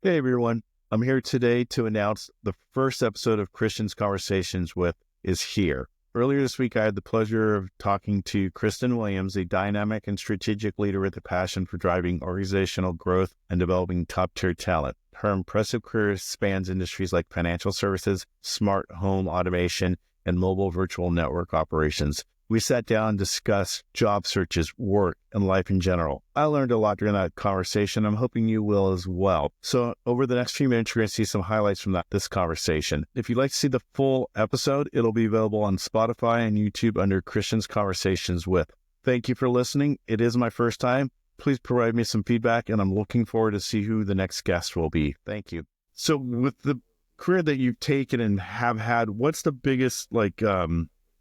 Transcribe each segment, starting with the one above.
Hey everyone, I'm here today to announce the first episode of Kristin's Conversations with is here. Earlier this week, I had the pleasure of talking to Kristin Williams, a dynamic and strategic leader with a passion for driving organizational growth and developing top-tier talent. Her impressive career spans industries like financial services, smart home automation, and mobile virtual network operations. We sat down and discussed job searches, work, and life in general. I learned a lot during that conversation. I'm hoping you will as well. So over the next few minutes, you're going to see some highlights from this conversation. If you'd like to see the full episode, it'll be available on Spotify and YouTube under Kristin's Conversations with. Thank you for listening. It is my first time. Please provide me some feedback, and I'm looking forward to see who the next guest will be. Thank you. So with the career that you've taken and have had, what's the biggest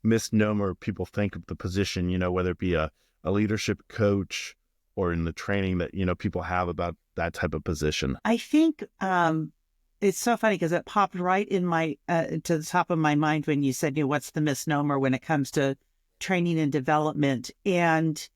misnomer people think of the position, whether it be a leadership coach or in the training that, people have about that type of position? I think it's so funny because it popped right in my to the top of my mind when you said, what's the misnomer when it comes to training and development? And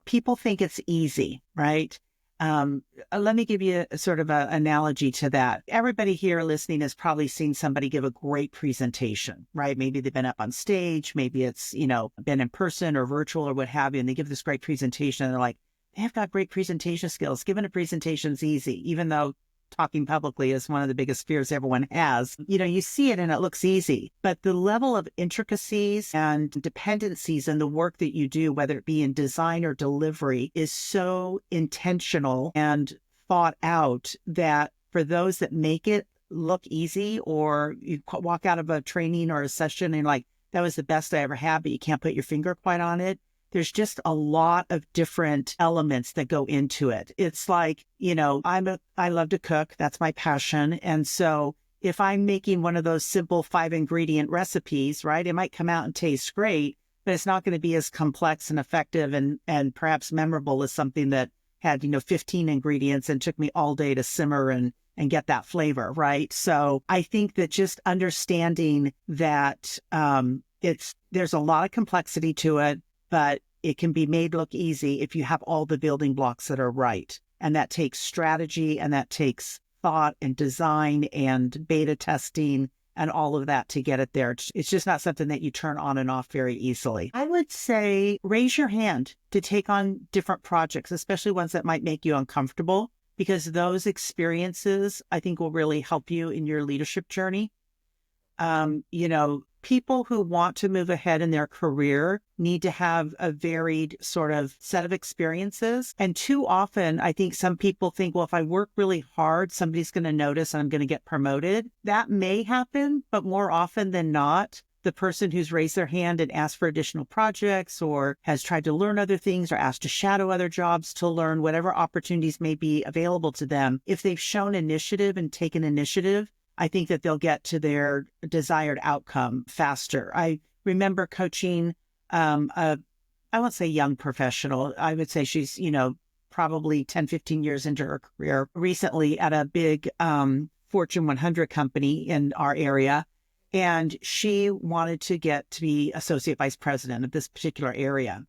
people think it's easy, right? Let me give you a sort of an analogy to that. Everybody here listening has probably seen somebody give a great presentation, right? Maybe they've been up on stage, maybe it's, been in person or virtual or what have you, and they give this great presentation and they're like, they've got great presentation skills. Giving a presentation's easy, even though talking publicly is one of the biggest fears everyone has. You see it and it looks easy, but the level of intricacies and dependencies in the work that you do, whether it be in design or delivery, is so intentional and thought out that for those that make it look easy, or you walk out of a training or a session and like, that was the best I ever had, but you can't put your finger quite on it. There's just a lot of different elements that go into it. It's like, I love to cook. That's my passion. And so if I'm making one of those simple 5-ingredient recipes, right, it might come out and taste great, but it's not going to be as complex and effective and perhaps memorable as something that had, 15 ingredients and took me all day to simmer and get that flavor, right? So I think that just understanding that there's a lot of complexity to it, but it can be made look easy if you have all the building blocks that are right. And that takes strategy, and that takes thought and design and beta testing and all of that to get it there. It's just not something that you turn on and off very easily. I would say raise your hand to take on different projects, especially ones that might make you uncomfortable, because those experiences, I think, will really help you in your leadership journey. People who want to move ahead in their career need to have a varied sort of set of experiences. And too often, I think some people think, well, if I work really hard, somebody's going to notice and I'm going to get promoted. That may happen, but more often than not, the person who's raised their hand and asked for additional projects or has tried to learn other things or asked to shadow other jobs to learn whatever opportunities may be available to them, if they've shown initiative and taken initiative, I think that they'll get to their desired outcome faster. I remember coaching I won't say young professional. I would say she's, probably 10, 15 years into her career recently at a big Fortune 100 company in our area. And she wanted to get to be associate vice president of this particular area.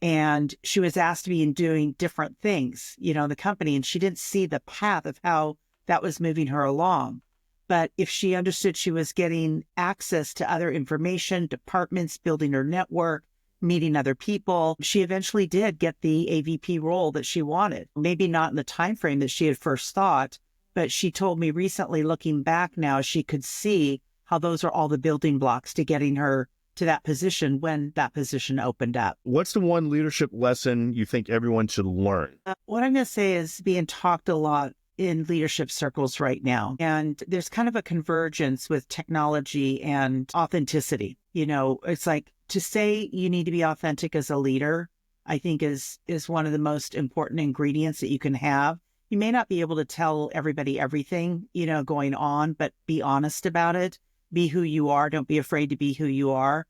And she was asked to be doing different things, in the company. And she didn't see the path of how that was moving her along. But if she understood she was getting access to other information, departments, building her network, meeting other people, she eventually did get the AVP role that she wanted. Maybe not in the time frame that she had first thought, but she told me recently, looking back now, she could see how those are all the building blocks to getting her to that position when that position opened up. What's the one leadership lesson you think everyone should learn? What I'm going to say is being talked a lot in leadership circles right now. And there's kind of a convergence with technology and authenticity. It's like to say you need to be authentic as a leader, I think is one of the most important ingredients that you can have. You may not be able to tell everybody everything, going on, but be honest about it. Be who you are. Don't be afraid to be who you are.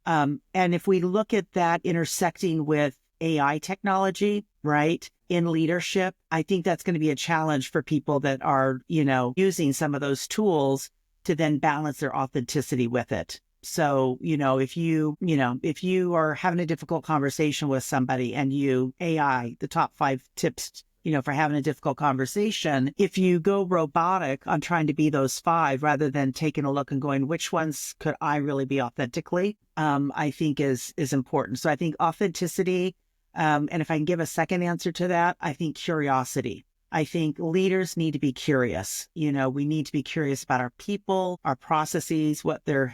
And if we look at that intersecting with AI technology, right, in leadership, I think that's going to be a challenge for people that are, using some of those tools to then balance their authenticity with it. So, if you are having a difficult conversation with somebody and you AI, the top 5 tips, for having a difficult conversation. If you go robotic on trying to be those five rather than taking a look and going, which ones could I really be authentically, I think is important. So I think authenticity, and if I can give a second answer to that, I think curiosity. I think leaders need to be curious. We need to be curious about our people, our processes, what they're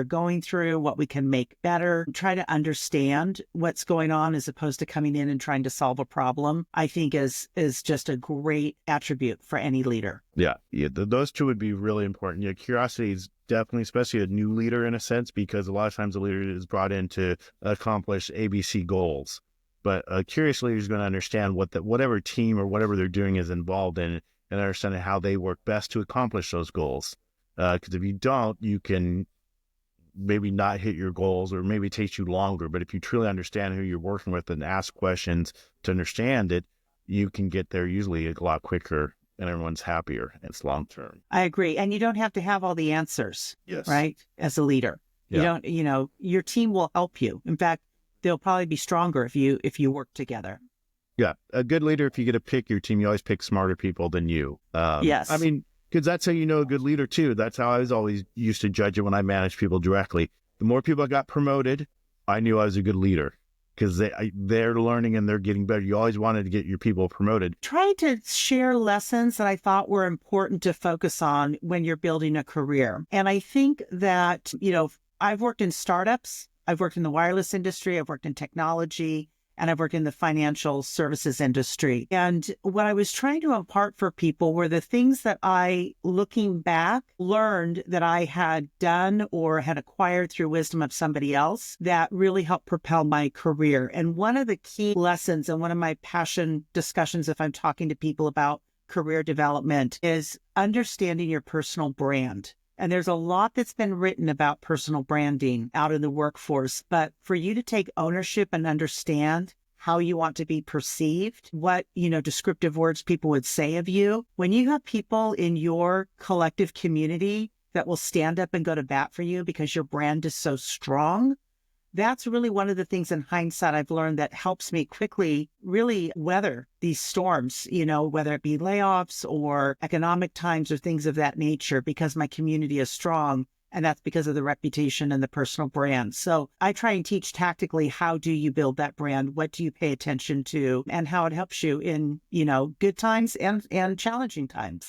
going through, what we can make better, try to understand what's going on as opposed to coming in and trying to solve a problem, I think is just a great attribute for any leader. Yeah. Those two would be really important. Yeah, curiosity is definitely, especially a new leader in a sense, because a lot of times a leader is brought in to accomplish ABC goals. But a curious leader is going to understand whatever team or whatever they're doing is involved in, and understand how they work best to accomplish those goals. Because if you don't, you can maybe not hit your goals, or maybe it takes you longer. But if you truly understand who you're working with and ask questions to understand it, you can get there usually a lot quicker, and everyone's happier. It's long term. I agree. And you don't have to have all the answers, Yes. right? As a leader, Yeah. you don't, your team will help you. In fact, they'll probably be stronger if you work together. Yeah. A good leader, if you get to pick your team, you always pick smarter people than you. Yes. I mean, because that's how you know a good leader too. That's how I was always used to judge it when I managed people directly. The more people got promoted, I knew I was a good leader, because they're learning and they're getting better. You always wanted to get your people promoted. Trying to share lessons that I thought were important to focus on when you're building a career. And I think that, I've worked in startups, I've worked in the wireless industry, I've worked in technology, and I've worked in the financial services industry. And what I was trying to impart for people were the things that I, looking back, learned that I had done or had acquired through wisdom of somebody else that really helped propel my career. And one of the key lessons and one of my passion discussions, if I'm talking to people about career development, is understanding your personal brand. And there's a lot that's been written about personal branding out in the workforce, but for you to take ownership and understand how you want to be perceived, what, descriptive words people would say of you, when you have people in your collective community that will stand up and go to bat for you because your brand is so strong, that's really one of the things in hindsight I've learned that helps me quickly really weather these storms, whether it be layoffs or economic times or things of that nature, because my community is strong. And that's because of the reputation and the personal brand. So I try and teach tactically, how do you build that brand? What do you pay attention to? And how it helps you in, good times and challenging times.